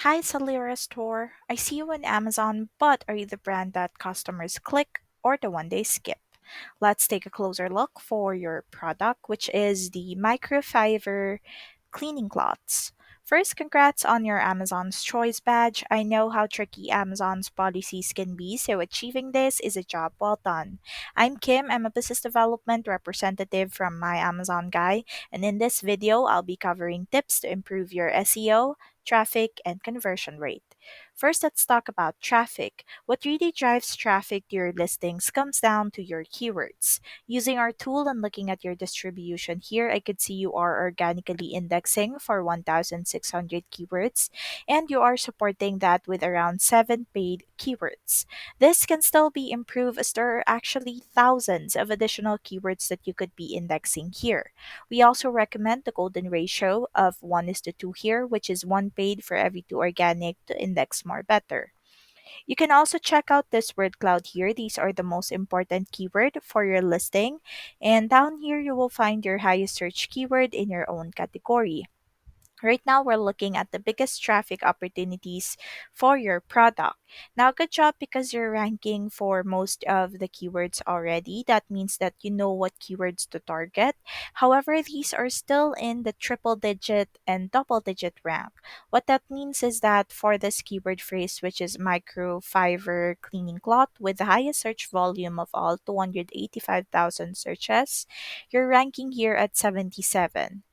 Hi, Salira Store. I see you on Amazon, but are you the brand that customers click or the one they skip? Let's take a closer look for your product, which is the Microfiber cleaning cloths. First, congrats on your Amazon's Choice badge. I know how tricky Amazon's policies can be, so achieving this is a job well done. I'm Kim, I'm a business development representative from My Amazon Guy, and in this video, I'll be covering tips to improve your SEO, traffic, and conversion rate. First, let's talk about traffic. What really drives traffic to your listings comes down to your keywords. Using our tool and looking at your distribution here, I could see you are organically indexing for 1,600 keywords, and you are supporting that with around 7 paid keywords. This can still be improved as there are actually thousands of additional keywords that you could be indexing here. We also recommend the golden ratio of 1 is to 2 here, which is 1 paid for every 2 organic to index more better. You can also check out this word cloud here. These are the most important keyword for your listing. And down here, you will find your highest search keyword in your own category. Right now, we're looking at the biggest traffic opportunities for your product. Now, good job because you're ranking for most of the keywords already. That means that you know what keywords to target. However, these are still in the triple digit and double digit rank. What that means is that for this keyword phrase, which is microfiber cleaning cloth with the highest search volume of all 285,000 searches, you're ranking here at 77.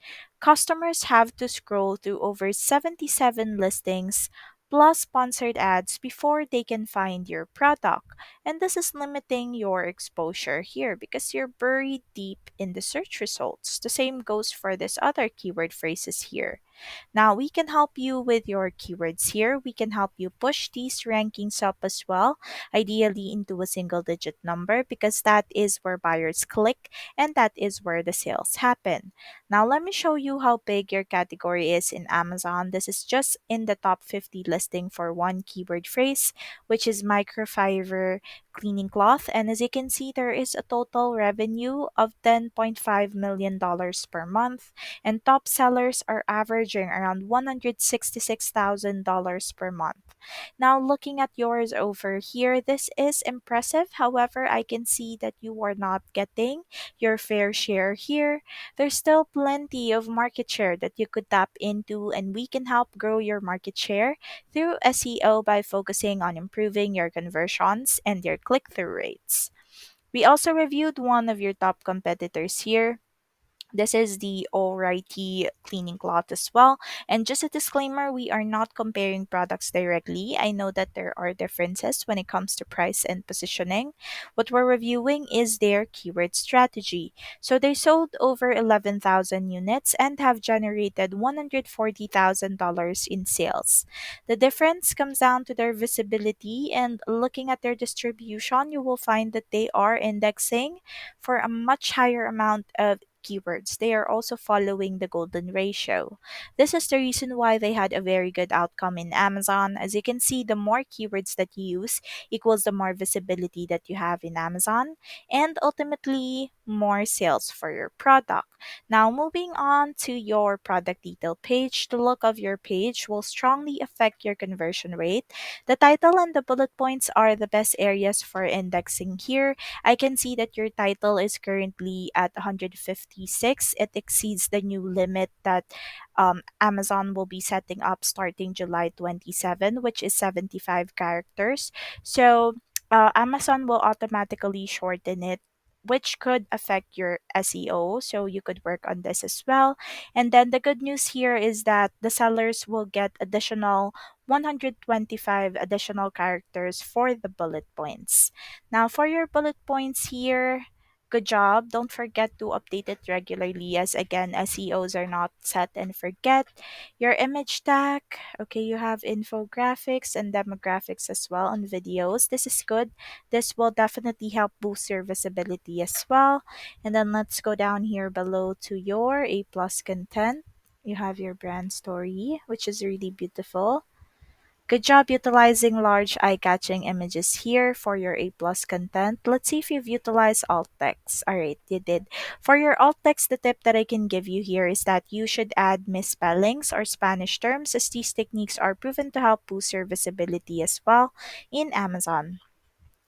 Customers have to scroll through over 77 listings plus sponsored ads before they can find your product. And this is limiting your exposure here because you're buried deep in the search results. The same goes for this other keyword phrases here. Now, we can help you with your keywords here. We can help you push these rankings up as well, ideally into a single digit number because that is where buyers click and that is where the sales happen. Now, let me show you how big your category is in Amazon. This is just in the top 50 listing for one keyword phrase, which is microfiber cleaning cloth. And as you can see, there is a total revenue of $10.5 million dollars per month, and top sellers are averaging around $166,000 per month. Now, looking at yours over here, this is impressive. However, I can see that you are not getting your fair share here. There's still plenty of market share that you could tap into, and we can help grow your market share through SEO by focusing on improving your conversions and your click through rates. We also reviewed one of your top competitors here. This is the O'Reilly cleaning cloth as well. And just a disclaimer, we are not comparing products directly. I know that there are differences when it comes to price and positioning. What we're reviewing is their keyword strategy. So they sold over 11,000 units and have generated $140,000 in sales. The difference comes down to their visibility, and looking at their distribution, you will find that they are indexing for a much higher amount of keywords. They are also following the golden ratio. This is the reason why they had a very good outcome in Amazon. As you can see, the more keywords that you use equals the more visibility that you have in Amazon and ultimately more sales for your product. Now, moving on to your product detail page, the look of your page will strongly affect your conversion rate. The title and the bullet points are the best areas for indexing here. I can see that your title is currently at 156. It exceeds the new limit that Amazon will be setting up starting July 27, which is 75 characters. So Amazon will automatically shorten it, which could affect your SEO. So you could work on this as well. And then the good news here is that the sellers will get additional 125 additional characters for the bullet points. Now, for your bullet points here, good job. Don't forget to update it regularly, as again, SEOs are not set and forget. Your image tag, okay, you have infographics and demographics as well on videos. This is good. This will definitely help boost your visibility as well. And then let's go down here below to your A plus content. You have your brand story, which is really beautiful. Good job utilizing large eye-catching images here for your A plus content. Let's see if you've utilized alt text. Alright, you did. For your alt text, the tip that I can give you here is that you should add misspellings or Spanish terms, as these techniques are proven to help boost your visibility as well in Amazon.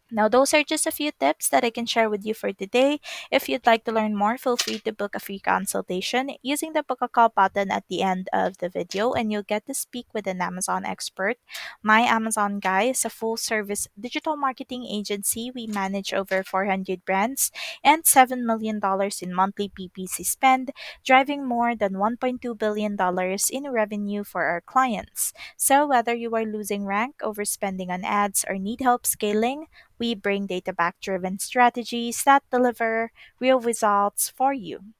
Now, those are just a few tips that I can share with you for today. If you'd like to learn more, feel free to book a free consultation using the book a call button at the end of the video, and you'll get to speak with an Amazon expert. My Amazon Guy is a full service digital marketing agency. We manage over 400 brands and $7 million in monthly PPC spend, driving more than $1.2 billion in revenue for our clients. So, whether you are losing rank, overspending on ads, or need help scaling, we bring data back driven strategies that deliver real results for you.